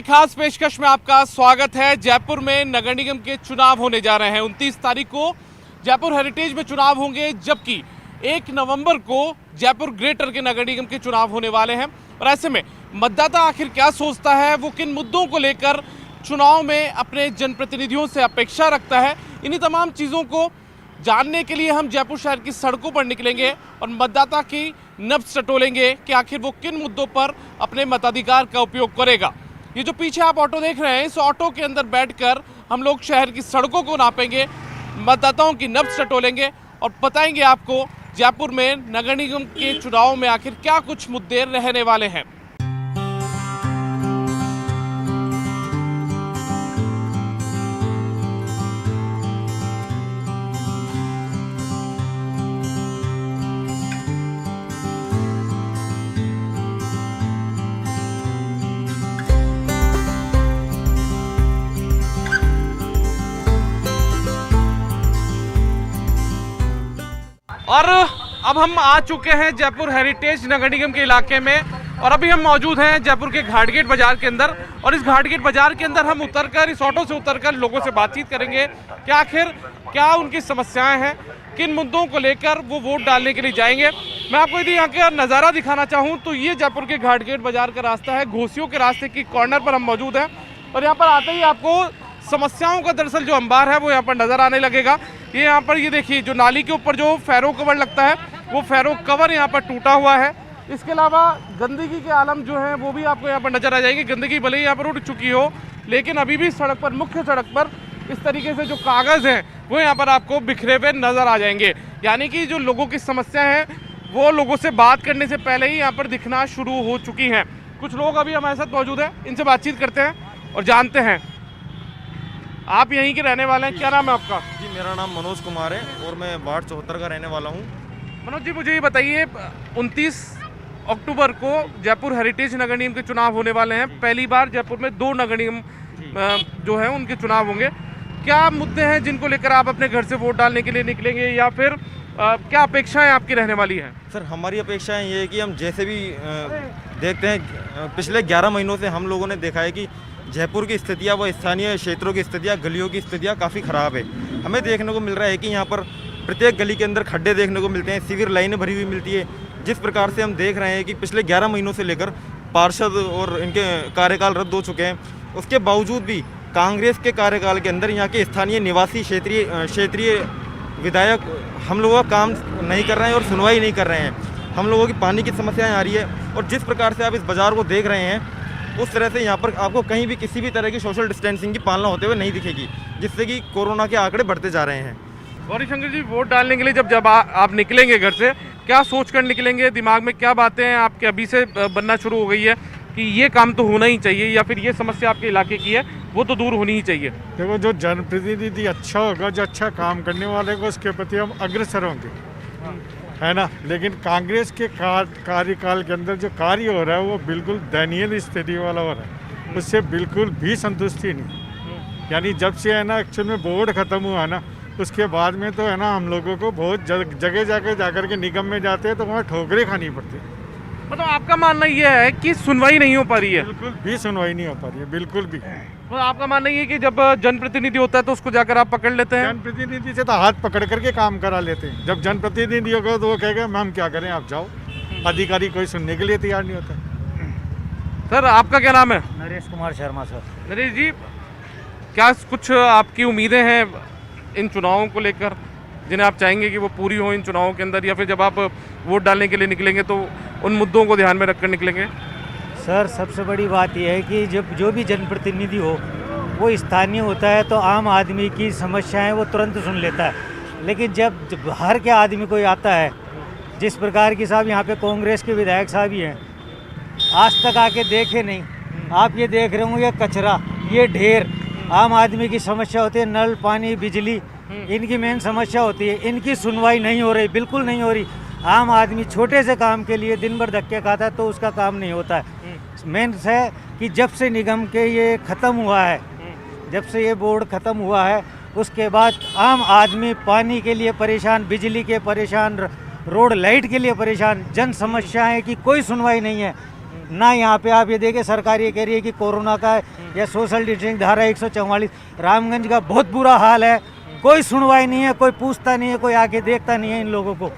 खास पेशकश में आपका स्वागत है। जयपुर में नगर निगम के चुनाव होने जा रहे हैं। 29 तारीख को जयपुर हेरिटेज में चुनाव होंगे, जबकि 1 नवंबर को जयपुर ग्रेटर के नगर निगम के चुनाव होने वाले हैं। और ऐसे में मतदाता आखिर क्या सोचता है, वो किन मुद्दों को लेकर चुनाव में अपने जनप्रतिनिधियों से अपेक्षा रखता है, इन्हीं तमाम चीज़ों को जानने के लिए हम जयपुर शहर की सड़कों पर निकलेंगे और मतदाता की नब्ज टटोलेंगे कि आखिर वो किन मुद्दों पर अपने मताधिकार का उपयोग करेगा। ये जो पीछे आप ऑटो देख रहे हैं, इस ऑटो के अंदर बैठकर हम लोग शहर की सड़कों को नापेंगे, मतदाताओं की नब्ज टटोलेंगे और बताएंगे आपको जयपुर में नगर निगम के चुनाव में आखिर क्या कुछ मुद्दे रहने वाले हैं। और अब हम आ चुके हैं जयपुर हेरिटेज नगर निगम के इलाके में और अभी हम मौजूद हैं जयपुर के घाटगेट बाजार के अंदर। और इस घाटगेट बाजार के अंदर हम उतरकर, इस ऑटो से उतरकर लोगों से बातचीत करेंगे कि आखिर क्या उनकी समस्याएं हैं, किन मुद्दों को लेकर वो वोट डालने के लिए जाएंगे। मैं आपको यदि यहाँ का नज़ारा दिखाना चाहूँ तो ये जयपुर के घाटगेट बाजार का रास्ता है। घोसियों के रास्ते की कॉर्नर पर हम मौजूद हैं और यहाँ पर आते ही आपको समस्याओं का दरअसल जो अंबार है वो यहाँ पर नज़र आने लगेगा। ये यहाँ पर ये देखिए, जो नाली के ऊपर जो फैरो कवर लगता है, वो फैरो कवर यहाँ पर टूटा हुआ है। इसके अलावा गंदगी के आलम जो हैं वो भी आपको यहाँ पर नज़र आ जाएगी। गंदगी भले ही यहाँ पर उठ चुकी हो, लेकिन अभी भी सड़क पर, मुख्य सड़क पर इस तरीके से जो कागज़ हैं वो यहाँ पर आपको बिखरे हुए नज़र आ जाएंगे। यानी कि जो लोगों की समस्या है वो लोगों से बात करने से पहले ही यहाँ पर दिखना शुरू हो चुकी हैं। कुछ लोग अभी हमारे साथ मौजूद हैं, इनसे बातचीत करते हैं और जानते हैं। आप यहीं के रहने वाले हैं, क्या नाम है आपका? जी, मेरा नाम मनोज कुमार है और मैं वार्ड 74 का रहने वाला हूँ। मनोज जी, मुझे ये बताइए, 29 अक्टूबर को जयपुर हेरिटेज नगर निगम के चुनाव होने वाले हैं। पहली बार जयपुर में 2 नगर निगम जो है उनके चुनाव होंगे। क्या मुद्दे हैं जिनको लेकर आप अपने घर से वोट डालने के लिए निकलेंगे, या फिर क्या अपेक्षाएं आपकी रहने वाली हैं? सर, हमारी अपेक्षाएं ये है कि हम जैसे भी देखते हैं, पिछले 11 महीनों से हम लोगों ने देखा है कि जयपुर की स्थितियाँ, व स्थानीय क्षेत्रों की स्थितियाँ, गलियों की स्थितियाँ काफ़ी ख़राब है। हमें देखने को मिल रहा है कि यहाँ पर प्रत्येक गली के अंदर खड्डे देखने को मिलते हैं, सीवर लाइनें भरी हुई मिलती है। जिस प्रकार से हम देख रहे हैं कि पिछले 11 महीनों से लेकर पार्षद और इनके कार्यकाल रद्द हो चुके हैं, उसके बावजूद भी कांग्रेस के कार्यकाल के अंदर यहाँ के स्थानीय निवासी क्षेत्रीय विधायक हम लोगों का काम नहीं कर रहे हैं और सुनवाई नहीं कर रहे हैं। हम लोगों की पानी की समस्याएँ आ रही है और जिस प्रकार से आप इस बाज़ार को देख रहे हैं, उस तरह से यहाँ पर आपको कहीं भी किसी भी तरह की सोशल डिस्टेंसिंग की पालना होते हुए नहीं दिखेगी, जिससे कि कोरोना के आंकड़े बढ़ते जा रहे हैं। गौरी शंकर जी, वोट डालने के लिए जब आप निकलेंगे घर से, क्या सोच कर निकलेंगे? दिमाग में क्या बातें हैं आपके अभी से बनना शुरू हो गई है कि ये काम तो होना ही चाहिए, या फिर ये समस्या आपके इलाके की है वो तो दूर होनी ही चाहिए? देखो, जो जनप्रतिनिधि अच्छा होगा, जो अच्छा काम करने वाले को, उसके प्रति हम अग्रसर होंगे, है ना। लेकिन कांग्रेस के कार्यकाल के अंदर जो कार्य हो रहा है वो बिल्कुल दयनीय स्थिति वाला हो रहा है, उससे बिल्कुल भी संतुष्टि नहीं। यानी जब से है ना एक्चुअल में बोर्ड ख़त्म हुआ ना, उसके बाद में तो है ना हम लोगों को बहुत जगह जाकर के निगम में जाते हैं तो वहाँ ठोकरें खानी पड़ती है। मतलब आपका मानना ये है कि सुनवाई नहीं हो पा रही है? बिल्कुल भी सुनवाई नहीं हो पा रही है, बिल्कुल भी। तो आपका मानना ये है कि जब जनप्रतिनिधि होता है तो उसको जाकर आप पकड़ लेते हैं? जनप्रतिनिधि से तो हाथ पकड़ करके काम करा लेते हैं। जब जनप्रतिनिधि होगा तो वो कहेगा हम क्या करें, आप जाओ। अधिकारी कोई सुनने के लिए तैयार नहीं होता। सर, आपका क्या नाम है? नरेश कुमार शर्मा सर। नरेश जी, क्या कुछ आपकी उम्मीदें हैं इन चुनावों को लेकर, जिन्हें आप चाहेंगे कि वो पूरी हो इन चुनावों के अंदर, या फिर जब आप वोट डालने के लिए निकलेंगे तो उन मुद्दों को ध्यान में रखकर निकलेंगे? सर, सबसे बड़ी बात यह है कि जब जो भी जनप्रतिनिधि हो वो स्थानीय होता है तो आम आदमी की समस्याएं वो तुरंत सुन लेता है। लेकिन जब बाहर के आदमी कोई आता है, जिस प्रकार की साहब यहाँ पे कांग्रेस के विधायक साहब ही हैं, आज तक आके देखे नहीं। आप ये देख रहे होंगे, ये कचरा, ये ढेर, आम आदमी की समस्या होती है। नल, पानी, बिजली, इनकी मेन समस्या होती है। इनकी सुनवाई नहीं हो रही, बिल्कुल नहीं हो रही। आम आदमी छोटे से काम के लिए दिन भर धक्के खाता है तो उसका काम नहीं होता है। मेन है कि जब से निगम के ये ख़त्म हुआ है, जब से ये बोर्ड ख़त्म हुआ है, उसके बाद आम आदमी पानी के लिए परेशान, बिजली के परेशान, रोड लाइट के लिए परेशान, जन समस्याएं की कोई सुनवाई नहीं है। ना यहाँ पे आप ये देखिए सरकार ये कह रही है कि कोरोना का या सोशल डिस्टेंसिंग धारा 144, रामगंज का बहुत बुरा हाल है, कोई सुनवाई नहीं है, कोई पूछता नहीं है, कोई आके देखता नहीं है इन लोगों को।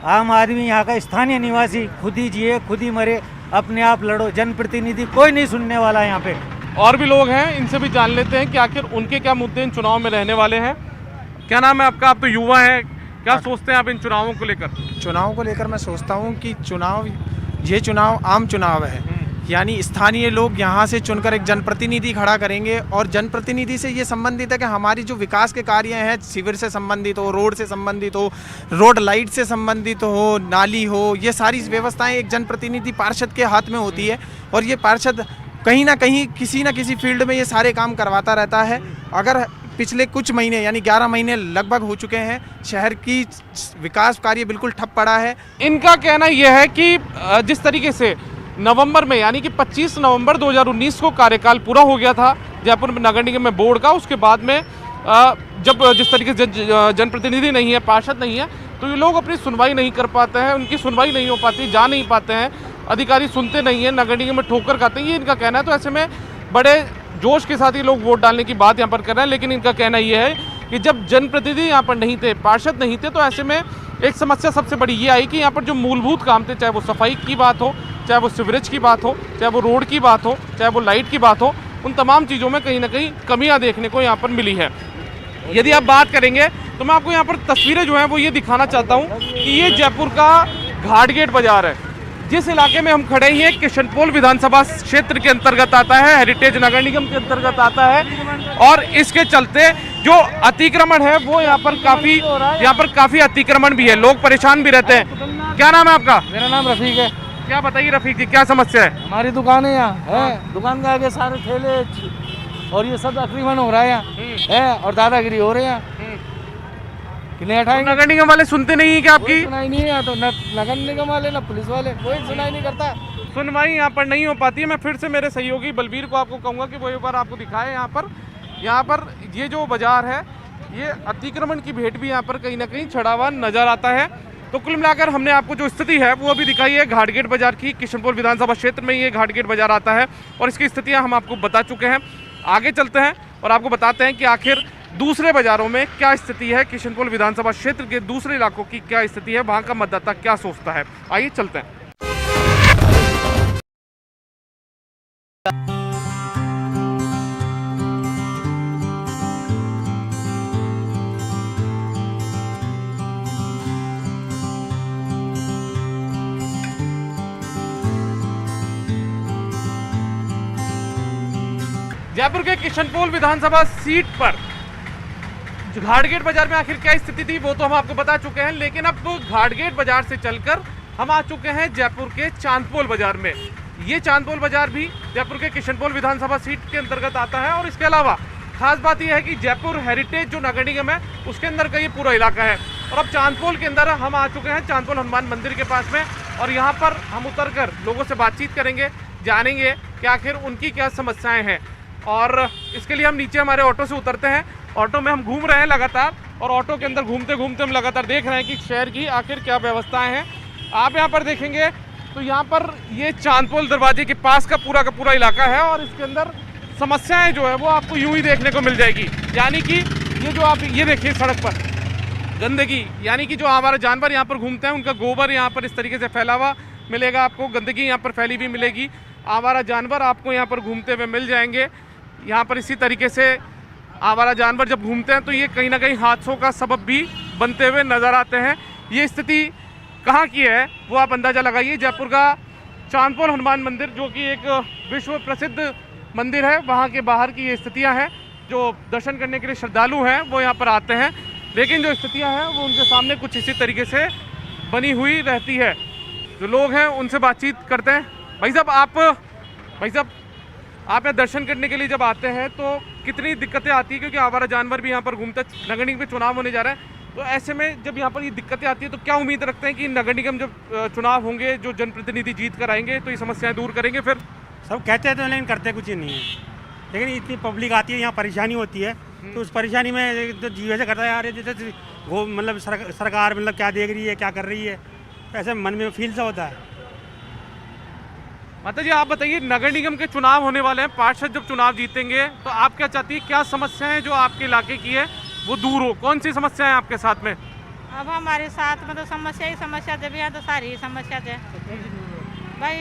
आम आदमी यहाँ का स्थानीय निवासी खुद ही जिए खुद ही मरे, अपने आप लड़ो, जनप्रतिनिधि कोई नहीं सुनने वाला यहाँ पे। और भी लोग हैं, इनसे भी जान लेते हैं कि आखिर उनके क्या मुद्दे इन चुनाव में रहने वाले हैं। क्या नाम है आपका? आप तो युवा हैं, क्या सोचते हैं आप इन चुनावों को लेकर? चुनाव को लेकर मैं सोचता हूँ कि ये चुनाव आम चुनाव है, यानी स्थानीय लोग यहाँ से चुनकर एक जनप्रतिनिधि खड़ा करेंगे और जनप्रतिनिधि से ये संबंधित है कि हमारी जो विकास के कार्य हैं, शिविर से संबंधित हो, रोड से संबंधित हो, रोड लाइट से संबंधित हो, नाली हो, ये सारी व्यवस्थाएं एक जनप्रतिनिधि पार्षद के हाथ में होती है और ये पार्षद कहीं ना कहीं किसी न किसी फील्ड में ये सारे काम करवाता रहता है। अगर पिछले कुछ महीने यानी 11 महीने लगभग हो चुके हैं, शहर की विकास कार्य बिल्कुल ठप पड़ा है। इनका कहना यह है कि जिस तरीके से नवंबर में यानी कि 25 नवंबर 2019 को कार्यकाल पूरा हो गया था जयपुर नगर निगम में बोर्ड का, उसके बाद में जब जिस तरीके से जनप्रतिनिधि नहीं है, पार्षद नहीं है, तो ये लोग अपनी सुनवाई नहीं कर पाते हैं, उनकी सुनवाई नहीं हो पाती, जा नहीं पाते हैं, अधिकारी सुनते नहीं हैं, नगर निगम में ठोकर खाते हैं, ये इनका कहना है। तो ऐसे में बड़े जोश के साथ ये लोग वोट डालने की बात यहाँ पर कर रहे हैं, लेकिन इनका कहना ये है कि जब जनप्रतिनिधि यहाँ पर नहीं थे, पार्षद नहीं थे, तो ऐसे में एक समस्या सबसे बड़ी ये आई कि यहाँ पर जो मूलभूत काम थे, चाहे वो सफाई की बात हो, चाहे वो सीवरेज की बात हो, चाहे वो रोड की बात हो, चाहे वो लाइट की बात हो, उन तमाम चीज़ों में कहीं ना कहीं कमियां देखने को यहाँ पर मिली है। यदि आप बात करेंगे तो मैं आपको यहाँ पर तस्वीरें जो हैं वो ये दिखाना चाहता हूँ कि ये जयपुर का घाटगेट बाजार है। जिस इलाके में हम खड़े हैं किशनपोल विधानसभा क्षेत्र के अंतर्गत आता है, हेरिटेज नगर निगम के अंतर्गत आता है, और इसके चलते जो अतिक्रमण है वो यहाँ पर काफ़ी अतिक्रमण भी है, लोग परेशान भी रहते हैं। क्या नाम है आपका? मेरा नाम रफीक है। क्या बताइए रफीक जी, क्या समस्या है? हमारी दुकान है यहाँ है, दुकान के आगे सारे ठेले और ये सब अतिक्रमण हो रहा है यहाँ है और दादागिरी हो रही है यहाँ। कितने हटाएंगे? नगर निगम वाले सुनते नहीं है क्या आपकी? सुनाई नहीं है, तो न नगर निगम वाले न पुलिस वाले कोई सुनाई नहीं करता। सुनवाई यहाँ पर नहीं हो पाती है। मैं फिर से मेरे सहयोगी बलबीर को आपको कहूँगा कि वो एक बार आपको दिखाए यहाँ पर ये जो बाजार है, ये अतिक्रमण की भेंट भी यहाँ पर कहीं ना कहीं चढ़ा हुआ नजर आता है। तो कुल मिलाकर हमने आपको जो स्थिति है वो अभी दिखाई है घाटगेट बाजार की। किशनपोल विधानसभा क्षेत्र में ये घाटगेट बाजार आता है और इसकी स्थितियाँ हम आपको बता चुके हैं। आगे चलते हैं और आपको बताते हैं कि आखिर दूसरे बाजारों में क्या स्थिति है, किशनपोल विधानसभा क्षेत्र के दूसरे इलाकों की क्या स्थिति है, वहाँ का मतदाता क्या सोचता है। आइए चलते हैं। जयपुर के किशनपोल विधानसभा सीट पर घाटगेट बाजार में आखिर क्या स्थिति थी वो तो हम आपको बता चुके हैं, लेकिन अब घाटगेट बाजार से चलकर हम आ चुके हैं जयपुर के चांदपोल बाजार में। ये चांदपोल बाजार भी जयपुर के किशनपोल विधानसभा सीट के अंतर्गत आता है और इसके अलावा खास बात यह है कि जयपुर हेरिटेज जो नगर निगम है उसके अंदर का ये पूरा इलाका है। और अब चांदपोल के अंदर हम आ चुके हैं चांदपोल हनुमान मंदिर के पास में, और यहाँ पर हम उतर कर लोगों से बातचीत करेंगे, जानेंगे कि आखिर उनकी क्या समस्याएं हैं। और इसके लिए हम नीचे हमारे ऑटो से उतरते हैं। ऑटो में हम घूम रहे हैं लगातार, और ऑटो के अंदर घूमते घूमते हम लगातार देख रहे हैं कि शहर की आखिर क्या व्यवस्थाएं हैं। आप यहाँ पर देखेंगे तो यहाँ पर ये चांदपोल दरवाजे के पास का पूरा इलाका है और इसके अंदर समस्याएं जो है वो आपको यूं ही देखने को मिल जाएगी। यानी कि ये जो आप ये देखिए सड़क पर गंदगी, यानी कि जो हमारे जानवर यहाँ पर घूमते हैं उनका गोबर यहाँ पर इस तरीके से फैला हुआ मिलेगा आपको, गंदगी यहाँ पर फैली हुई मिलेगी, आवारा जानवर आपको यहाँ पर घूमते हुए मिल जाएंगे। यहाँ पर इसी तरीके से आवारा जानवर जब घूमते हैं तो ये कहीं ना कहीं हादसों का सबब भी बनते हुए नज़र आते हैं। ये स्थिति कहाँ की है वो आप अंदाज़ा लगाइए। जयपुर का चांदपोल हनुमान मंदिर जो कि एक विश्व प्रसिद्ध मंदिर है, वहाँ के बाहर की ये स्थितियाँ हैं। जो दर्शन करने के लिए श्रद्धालु हैं वो यहाँ पर आते हैं, लेकिन जो स्थितियाँ हैं वो उनके सामने कुछ इसी तरीके से बनी हुई रहती है। जो लोग हैं उनसे बातचीत करते हैं। भाई साहब आप यहाँ दर्शन करने के लिए जब आते हैं तो कितनी दिक्कतें आती है, क्योंकि आवारा जानवर भी यहाँ पर घूमते हैं, नगर निगम पे चुनाव होने जा रहा है, तो ऐसे में जब यहाँ पर ये दिक्कतें आती है तो क्या उम्मीद रखते हैं कि नगर निगम जब चुनाव होंगे, जो जनप्रतिनिधि जीत कर आएंगे तो ये समस्याएं दूर करेंगे? फिर सब कहते हैं तो लेकिन करते कुछ ही नहीं है। लेकिन इतनी पब्लिक आती है, यहाँ परेशानी होती है, तो उस परेशानी में तो जी वैसे करता है यार, जैसे वो मतलब सरकार मतलब क्या देख रही है, क्या कर रही है, ऐसे मन में फील सा होता है। माता जी आप बताइए, नगर निगम के चुनाव होने वाले हैं, पार्षद जब चुनाव जीतेंगे तो आप क्या चाहती है, क्या समस्याएं जो आपके इलाके की है वो दूर हो? कौन सी समस्याएं आपके साथ में? अब हमारे साथ में तो समस्या ही समस्या जब यहाँ तो सारी ही समस्या थे भाई।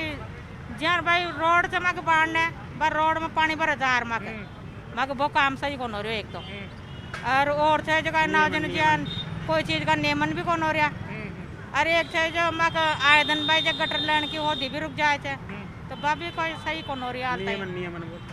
जहाँ भाई रोड से मग बाढ़ने पर रोड में पानी भर जार मग वो काम सही कौन हो रहा है एक तो, और थे जो नावजन जान कोई चीज़ का नियमन भी कौन हो रहा। अरे एक थे जो मग आए दिन भाई जब गटर लेने की होती भी रुक जाए थे, तो बाबी कोई सही कौन हो रहा है।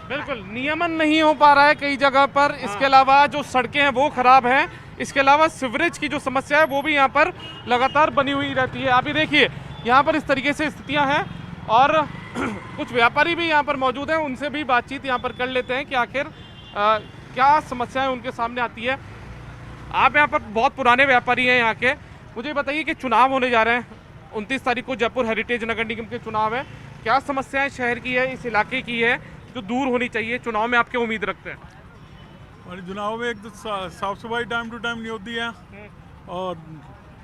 बिल्कुल नियमन नहीं हो पा रहा है कई जगह पर। इसके अलावा जो सड़कें हैं वो खराब हैं, इसके अलावा सीवरेज की जो समस्या है वो भी यहाँ पर लगातार बनी हुई रहती है। आप ये देखिए यहाँ पर इस तरीके से स्थितियाँ हैं, और कुछ व्यापारी भी यहाँ पर मौजूद हैं, उनसे भी बातचीत यहाँ पर कर लेते हैं कि आखिर क्या समस्याएं उनके सामने आती है। आप यहाँ पर बहुत पुराने व्यापारी हैं यहाँ के, मुझे बताइए कि चुनाव होने जा रहे हैं, 29 तारीख को जयपुर हेरिटेज नगर निगम के चुनाव है, क्या समस्याएं शहर की है, इस इलाके की है जो दूर होनी चाहिए? चुनाव में आप क्या उम्मीद रखते हैं? हमारे चुनाव में एक तो साफ सफाई टाइम टू टाइम नहीं होती है, और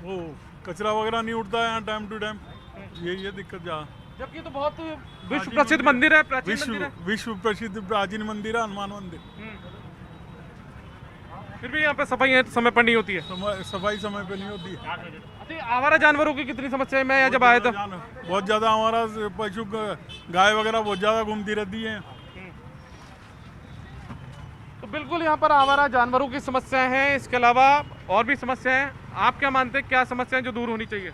वो कचरा वगैरह नहीं उठता है यहाँ टाइम टू टाइम, यही है दिक्कत। जहाँ जबकि तो बहुत विश्व प्रसिद्ध मंदिर है, प्राचीन मंदिर है। विश्व प्रसिद्ध प्राचीन मंदिर है हनुमान मंदिर, फिर भी यहाँ पे सफाई समय पर नहीं होती है। सफाई समय पे नहीं होती है। अच्छा, आवारा जानवरों की कितनी समस्या है? मैं यहाँ जब आया था बहुत ज़्यादा हमारा पशु गाय वगैरह बहुत ज़्यादा घूमती रहती है। तो बिल्कुल यहाँ पर आवारा जानवरों की समस्या है, इसके अलावा और भी समस्याएं हैं। आप क्या मानते हैं, क्या समस्याएं जो दूर होनी चाहिए?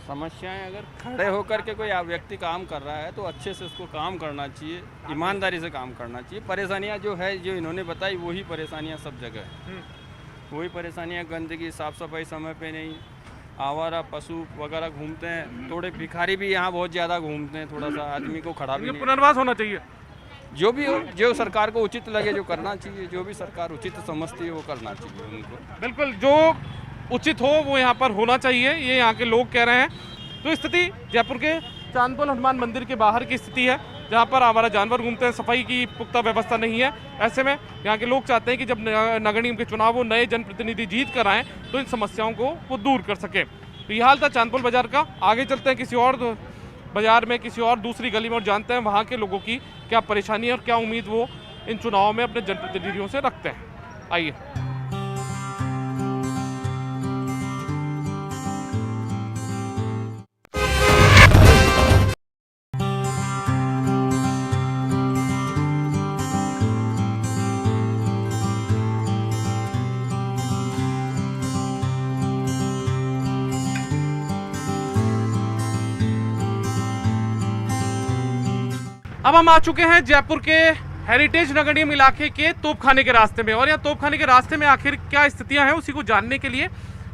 समस्याएं अगर खड़े होकर के कोई व्यक्ति काम कर रहा है तो अच्छे से उसको काम करना चाहिए, ईमानदारी से काम करना चाहिए। परेशानियां जो है जो इन्होंने बताई वही परेशानियां सब जगह है, वही परेशानियां, गंदगी, साफ सफाई समय पे नहीं, आवारा पशु वगैरह घूमते हैं, थोड़े भिखारी भी यहाँ बहुत ज़्यादा घूमते हैं, थोड़ा सा आदमी को खड़ा भी नहीं। पुनर्वास होना चाहिए, जो भी हो, जो सरकार को उचित लगे जो करना चाहिए, जो भी सरकार उचित समझती है वो करना चाहिए उनको। बिल्कुल जो उचित हो वो यहाँ पर होना चाहिए, ये यहाँ के लोग कह रहे हैं। तो स्थिति जयपुर के चांदपुल हनुमान मंदिर के बाहर की स्थिति है, जहाँ पर आवारा जानवर घूमते हैं, सफाई की पुख्ता व्यवस्था नहीं है। ऐसे में यहाँ के लोग चाहते हैं कि जब नगर निगम के चुनाव हो, नए जनप्रतिनिधि जीत कर आएँ तो इन समस्याओं को वो दूर कर सके। तो ये हाल था चांदपुल बाजार का। आगे चलते हैं किसी और बाजार में, किसी और दूसरी गली में, और जानते हैं वहाँ के लोगों की क्या परेशानी है और क्या उम्मीद वो इन चुनावों में अपने जनप्रतिनिधियों से रखते हैं। आइए। अब हम आ चुके हैं जयपुर के हेरिटेज नगर निगम इलाके के तोपखाने के रास्ते में, और यहाँ तोपखाने के रास्ते में आखिर क्या स्थितियां हैं उसी को जानने के लिए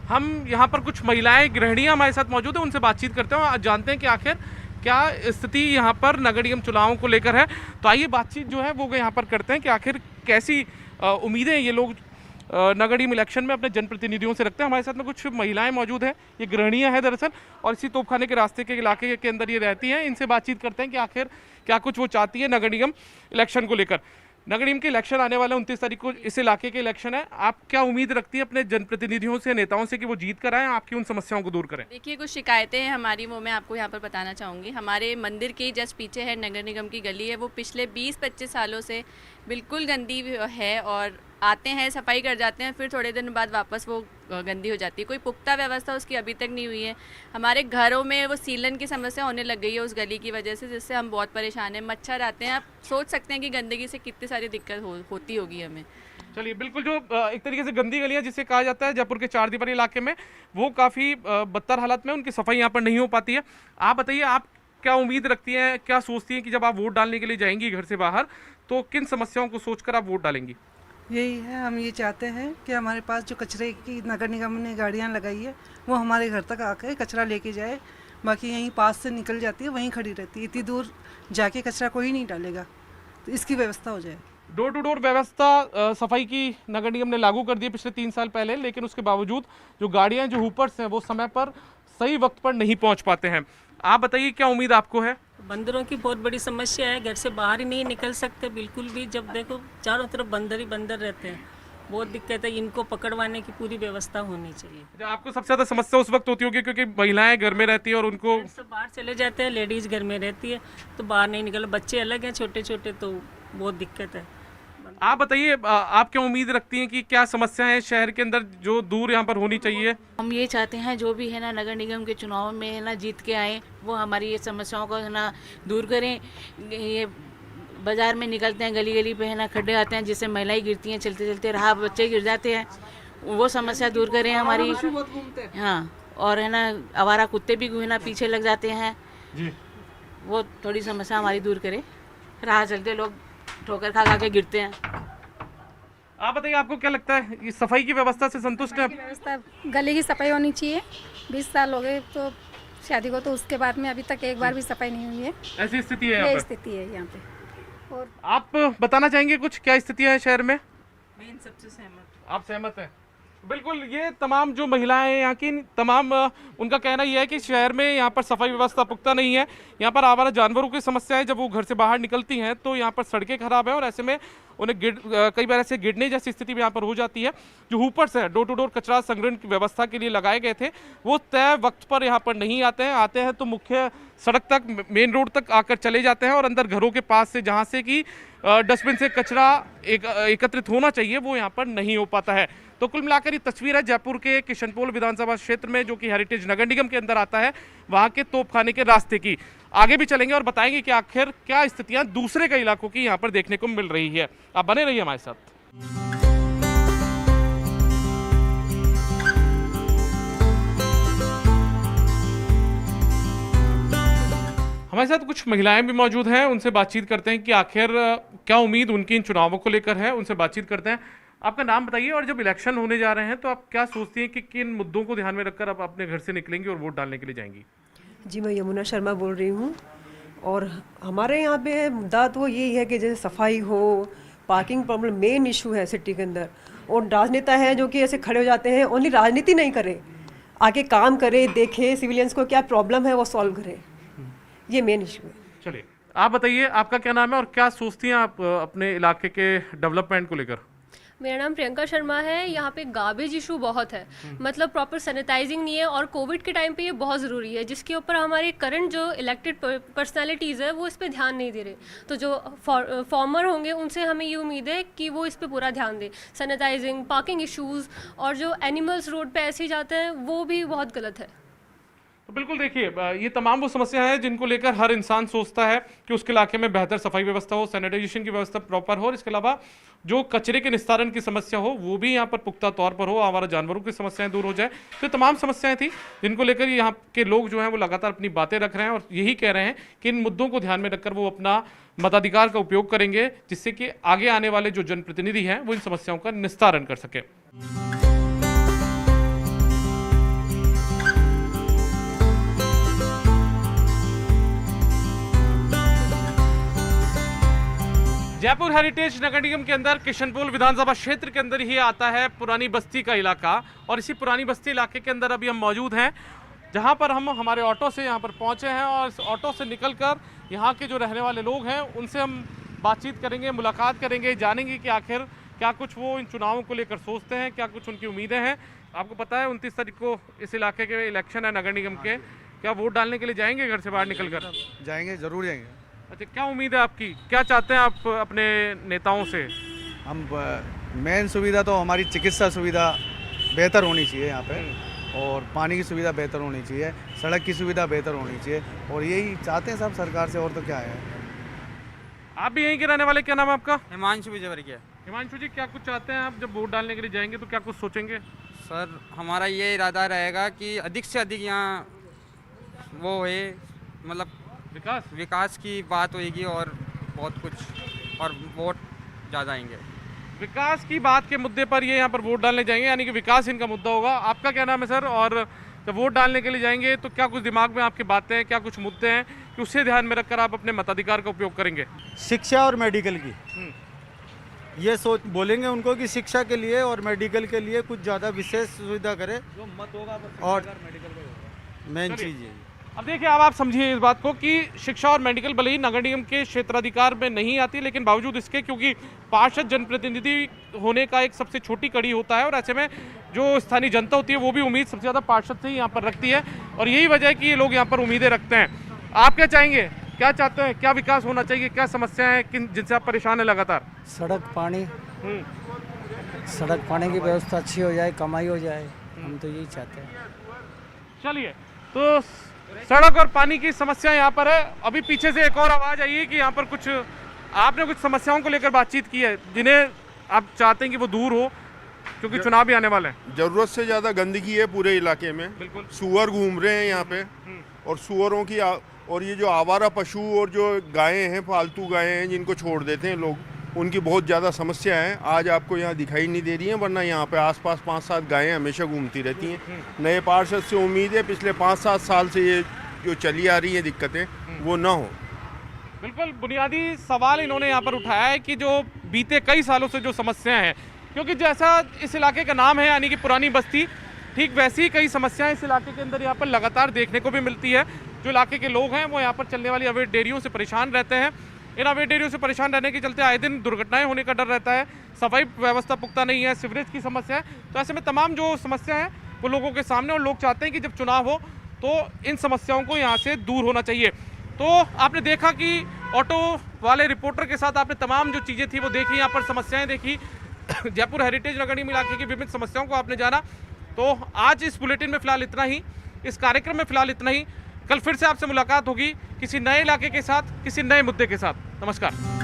हम यहाँ पर कुछ महिलाएं, गृहिणियां हमारे साथ मौजूद हैं, उनसे बातचीत करते हैं और जानते हैं कि आखिर क्या स्थिति यहाँ पर नगर निगम चुनावों को लेकर है। तो आइए बातचीत जो है वो यहाँ पर करते हैं कि आखिर कैसी उम्मीदें ये लोग नगर निगम इलेक्शन में अपने जनप्रतिनिधियों से रखते हैं। हमारे साथ में कुछ महिलाएं मौजूद हैं, ये गृहिणियां हैं दरअसल, और इसी तोपखाने के रास्ते के इलाके के अंदर ये रहती हैं। इनसे बातचीत करते हैं कि आखिर क्या कुछ वो चाहती है नगर निगम इलेक्शन को लेकर। नगर निगम के इलेक्शन आने वाले 29 तारीख को इस इलाके के इलेक्शन है, आप क्या उम्मीद रखती है अपने जनप्रतिनिधियों से, नेताओं से कि वो जीत कर आएँ, आपकी उन समस्याओं को दूर करें? देखिए, कुछ शिकायतें हैं हमारी, वो मैं आपको यहाँ पर बताना चाहूँगी। हमारे मंदिर के जस्ट पीछे है नगर निगम की गली है, वो पिछले 20-25 सालों से बिल्कुल गंदी है, और आते हैं सफाई कर जाते हैं, फिर थोड़े दिन बाद वापस वो गंदी हो जाती है। कोई पुख्ता व्यवस्था उसकी अभी तक नहीं हुई है। हमारे घरों में वो सीलन की समस्या होने लग गई है उस गली की वजह से, जिससे हम बहुत परेशान हैं। मच्छर आते हैं, आप सोच सकते हैं कि गंदगी से कितनी सारी दिक्कत होती होगी हमें। चलिए, बिल्कुल जो एक तरीके से गंदी गलियां जिसे कहा जाता है जयपुर के चार दीवारी इलाके में, वो काफ़ी बदतर हालत में, उनकी सफाई यहाँ पर नहीं हो पाती है। आप बताइए, आप क्या उम्मीद रखती हैं, क्या सोचती हैं कि जब आप वोट डालने के लिए जाएंगी घर से बाहर, तो किन समस्याओं को सोचकर आप वोट डालेंगी? यही है, हम ये चाहते हैं कि हमारे पास जो कचरे की नगर निगम ने गाड़ियाँ लगाई है वो हमारे घर तक आकर कचरा लेके जाए। बाकी यहीं पास से निकल जाती है, वहीं खड़ी रहती है, इतनी दूर जाके कचरा कोई नहीं डालेगा, तो इसकी व्यवस्था हो जाए। डोर टू डोर व्यवस्था सफाई की नगर निगम ने लागू कर दी पिछले 3 साल पहले, लेकिन उसके बावजूद जो गाड़ियाँ, जो हुपर्स हैं, वो समय पर सही वक्त पर नहीं पहुँच पाते हैं। आप बताइए, क्या उम्मीद आपको है? बंदरों की बहुत बड़ी समस्या है, घर से बाहर ही नहीं निकल सकते बिल्कुल भी। जब देखो चारों तरफ बंदर ही बंदर रहते हैं, बहुत दिक्कत है, इनको पकड़वाने की पूरी व्यवस्था होनी चाहिए। आपको सबसे ज़्यादा समस्या उस वक्त होती होगी क्योंकि महिलाएं घर में रहती है और उनको सब बाहर चले जाते हैं, लेडीज़ घर में रहती है तो बाहर नहीं निकल, बच्चे अलग हैं छोटे छोटे, तो बहुत दिक्कत है। आप बताइए, आप क्या उम्मीद रखती हैं कि क्या समस्याएं हैं शहर के अंदर जो दूर यहाँ पर होनी चाहिए? हम ये चाहते हैं जो भी है ना नगर निगम के चुनाव में है ना जीत के आए, वो हमारी ये समस्याओं को है ना दूर करें। ये बाज़ार में निकलते हैं, गली गली पे है ना खड्डे आते हैं जिससे महिलाएं गिरती हैं, चलते चलते राह बच्चे गिर जाते हैं, वो समस्या दूर करें हमारी। हाँ, और है ना आवारा कुत्ते भी है ना पीछे लग जाते हैं जी, वो थोड़ी समस्या हमारी दूर करें। राह चलते लोग ठोकर खा के गिरते हैं। आप बताइए, आपको क्या लगता है, ये सफाई की व्यवस्था से संतुष्ट है? व्यवस्था, गली की सफाई होनी चाहिए। 20 साल हो गए तो शादी को, तो उसके बाद में अभी तक एक बार भी सफाई नहीं हुई है। ऐसी स्थिति है, ये स्थिति है यहाँ पे। और आप बताना चाहेंगे कुछ, क्या स्थितियाँ है शहर में? मैं इन सबसे सहमत। आप सहमत हैं? बिल्कुल, ये तमाम जो महिलाएं हैं यहाँ की, तमाम उनका कहना यह है कि शहर में यहाँ पर सफाई व्यवस्था पुख्ता नहीं है। यहाँ पर आवारा जानवरों की समस्या है, जब वो घर से बाहर निकलती हैं तो यहाँ पर सड़कें खराब हैं और ऐसे में उन्हें कई बार ऐसे गिरने जैसी स्थिति भी यहाँ पर हो जाती है। जो ऊपर से डोर टू डोर कचरा संग्रहण की व्यवस्था के लिए लगाए गए थे वो तय वक्त पर यहाँ पर नहीं आते हैं तो मुख्य सड़क तक, मेन रोड तक आकर चले जाते हैं और अंदर घरों के पास से जहाँ से कि डस्टबिन से कचरा एकत्रित होना चाहिए वो यहाँ पर नहीं हो पाता है। तो कुल मिलाकर ये तस्वीर है जयपुर के किशनपोल विधानसभा क्षेत्र में, जो कि हेरिटेज नगर निगम के अंदर आता है, वहाँ के तोपखाने के रास्ते की। आगे भी चलेंगे और बताएंगे कि आखिर क्या स्थितियाँ दूसरे कई इलाकों की यहाँ पर देखने को मिल रही है। आप बने रहिए हमारे साथ। हमारे साथ कुछ महिलाएं भी मौजूद हैं, उनसे बातचीत करते हैं कि आखिर क्या उम्मीद उनकी इन चुनावों को लेकर है। उनसे बातचीत करते हैं। आपका नाम बताइए और जब इलेक्शन होने जा रहे हैं तो आप क्या सोचती हैं कि किन मुद्दों को ध्यान में रखकर आप अपने घर से निकलेंगी और वोट डालने के लिए जाएंगी? जी, मैं यमुना शर्मा बोल रही हूँ। और हमारे यहाँ पे मुद्दा तो यही है कि जैसे सफाई हो, पार्किंग प्रॉब्लम मेन इशू है सिटी के अंदर। और राजनेता है जो कि ऐसे खड़े हो जाते हैं, ओनली राजनीति नहीं करे, आके काम करे, देखे सिविलियंस को क्या प्रॉब्लम है वो सॉल्व करे, ये मेन इशू है। चलिए, आप बताइए, आपका क्या नाम है और क्या सोचती हैं आप अपने इलाके के डेवलपमेंट को लेकर? मेरा नाम प्रियंका शर्मा है। यहाँ पे गार्बेज इशू बहुत है, मतलब प्रॉपर सैनिटाइजिंग नहीं है और कोविड के टाइम पे ये बहुत ज़रूरी है, जिसके ऊपर हमारे करंट जो इलेक्टेड पर्सनालिटीज़ है वो इस पे ध्यान नहीं दे रहे। तो जो फॉर्मर होंगे उनसे हमें ये उम्मीद है कि वो इस पे पूरा ध्यान दें। सैनिटाइजिंग, पार्किंग इशूज़ और जो एनिमल्स रोड पे ऐसे ही जाते हैं वो भी बहुत गलत है। तो बिल्कुल देखिए, ये तमाम वो समस्याएं हैं जिनको लेकर हर इंसान सोचता है कि उसके इलाके में बेहतर सफाई व्यवस्था हो, सैनिटाइजेशन की व्यवस्था प्रॉपर हो और इसके अलावा जो कचरे के निस्तारण की समस्या हो वो भी यहाँ पर पुख्ता तौर पर हो, आवारा जानवरों की समस्याएं दूर हो जाए। तो ये तमाम समस्याएं थी जिनको लेकर यहाँ के लोग जो हैं वो लगातार अपनी बातें रख रहे हैं और यही कह रहे हैं कि इन मुद्दों को ध्यान में रखकर वो अपना मताधिकार का उपयोग करेंगे, जिससे कि आगे आने वाले जो जनप्रतिनिधि हैं वो इन समस्याओं का निस्तारण कर सके। जयपुर हेरिटेज नगर निगम के अंदर किशनपोल विधानसभा क्षेत्र के अंदर ही आता है पुरानी बस्ती का इलाका और इसी पुरानी बस्ती इलाके के अंदर अभी हम मौजूद हैं, जहां पर हम हमारे ऑटो से यहां पर पहुंचे हैं और इस ऑटो से निकलकर यहां के जो रहने वाले लोग हैं उनसे हम बातचीत करेंगे, मुलाकात करेंगे, जानेंगे कि आखिर क्या कुछ वो इन चुनावों को लेकर सोचते हैं, क्या कुछ उनकी उम्मीदें हैं। आपको पता है 29 तारीख को इस इलाके के इलेक्शन है नगर निगम के, क्या वोट डालने के लिए जाएंगे घर से बाहर निकल कर? जाएंगे, ज़रूर जाएंगे। अच्छा, क्या उम्मीद है आपकी, क्या चाहते हैं आप अपने नेताओं से? हम मेन सुविधा तो हमारी चिकित्सा सुविधा बेहतर होनी चाहिए यहाँ पे, और पानी की सुविधा बेहतर होनी चाहिए, सड़क की सुविधा बेहतर होनी चाहिए, और यही चाहते हैं सब सरकार से, और तो क्या है। आप भी यहीं के रहने वाले, क्या नाम है आपका? हिमांशु विजयवर्गीय। हिमांशु जी, क्या कुछ चाहते हैं आप जब वोट डालने के लिए जाएंगे तो क्या कुछ सोचेंगे? सर, हमारा ये इरादा रहेगा कि अधिक से अधिक यहाँ वो है, मतलब विकास की बात होगी और बहुत कुछ, और वोट ज़्यादा आएंगे। विकास की बात के मुद्दे पर ये यहाँ पर वोट डालने जाएंगे, यानी कि विकास इनका मुद्दा होगा। आपका क्या नाम है सर? और जब वोट डालने के लिए जाएंगे तो क्या कुछ दिमाग में आपकी बातें हैं, क्या कुछ मुद्दे हैं कि उसे ध्यान में रखकर आप अपने मताधिकार का उपयोग करेंगे? शिक्षा और मेडिकल की ये सोच बोलेंगे उनको कि शिक्षा के लिए और मेडिकल के लिए कुछ ज़्यादा विशेष सुविधा करे, जो मत होगा और मेन चीज़ है। अब देखिए, अब आप समझिए इस बात को कि शिक्षा और मेडिकल भले ही नगर निगम के क्षेत्राधिकार में नहीं आती, लेकिन बावजूद इसके क्योंकि पार्षद जनप्रतिनिधि होने का एक सबसे छोटी कड़ी होता है और ऐसे में जो स्थानीय जनता होती है वो भी उम्मीद सबसे ज़्यादा पार्षद से ही यहाँ पर रखती है और यही वजह है कि ये लोग यहाँ पर उम्मीदें रखते हैं। आप क्या चाहेंगे, क्या चाहते हैं, क्या विकास होना चाहिए, क्या समस्याएं हैं किन जिनसे आप परेशान हैं लगातार? सड़क पानी, सड़क पानी की व्यवस्था अच्छी हो जाए, कमाई हो जाए, हम तो यही चाहते हैं। चलिए, तो सड़क और पानी की समस्या यहाँ पर है। अभी पीछे से एक और आवाज़ आई है कि यहाँ पर कुछ आपने कुछ समस्याओं को लेकर बातचीत की है जिन्हें आप चाहते हैं कि वो दूर हो क्योंकि चुनाव भी आने वाले हैं। ज़रूरत से ज़्यादा गंदगी है पूरे इलाके में, बिल्कुल सूअर घूम रहे हैं यहाँ पे और सूअरों की और ये जो आवारा पशु और जो गायें हैं, फालतू गायें हैं जिनको छोड़ देते हैं लोग, उनकी बहुत ज़्यादा समस्या है। आज आपको यहाँ दिखाई नहीं दे रही है, वरना यहाँ पे आसपास 5-7 गायें हमेशा घूमती रहती हैं। नए पार्षद से उम्मीद है पिछले 5-7 साल से ये जो चली आ रही है दिक्कतें वो ना हो। बिल्कुल बुनियादी सवाल इन्होंने यहाँ पर उठाया है कि जो बीते कई सालों से जो समस्याएं हैं, क्योंकि जैसा इस इलाके का नाम है यानी कि पुरानी बस्ती, ठीक वैसी ही कई समस्याएं इस इलाके के अंदर यहाँ पर लगातार देखने को भी मिलती है। जो इलाके के लोग हैं वो यहाँ पर चलने वाली अवैध डेयरियों से परेशान रहते हैं। इन अवैध डेयरियों से परेशान रहने के चलते आए दिन दुर्घटनाएं होने का डर रहता है, सफाई व्यवस्था पुख्ता नहीं है, सीवरेज की समस्या है। तो ऐसे में तमाम जो समस्या है वो लोगों के सामने, और लोग चाहते हैं कि जब चुनाव हो तो इन समस्याओं को यहाँ से दूर होना चाहिए। तो आपने देखा कि ऑटो वाले रिपोर्टर के साथ आपने तमाम जो चीज़ें थी वो देखी, यहाँ पर समस्याएं देखी, जयपुर हेरिटेज नगर निगम इलाके की विभिन्न समस्याओं को आपने जाना। तो आज इस बुलेटिन में फिलहाल इतना ही, इस कार्यक्रम में फिलहाल इतना ही। कल फिर से आपसे मुलाकात होगी किसी नए इलाके के साथ, किसी नए मुद्दे के साथ। नमस्कार।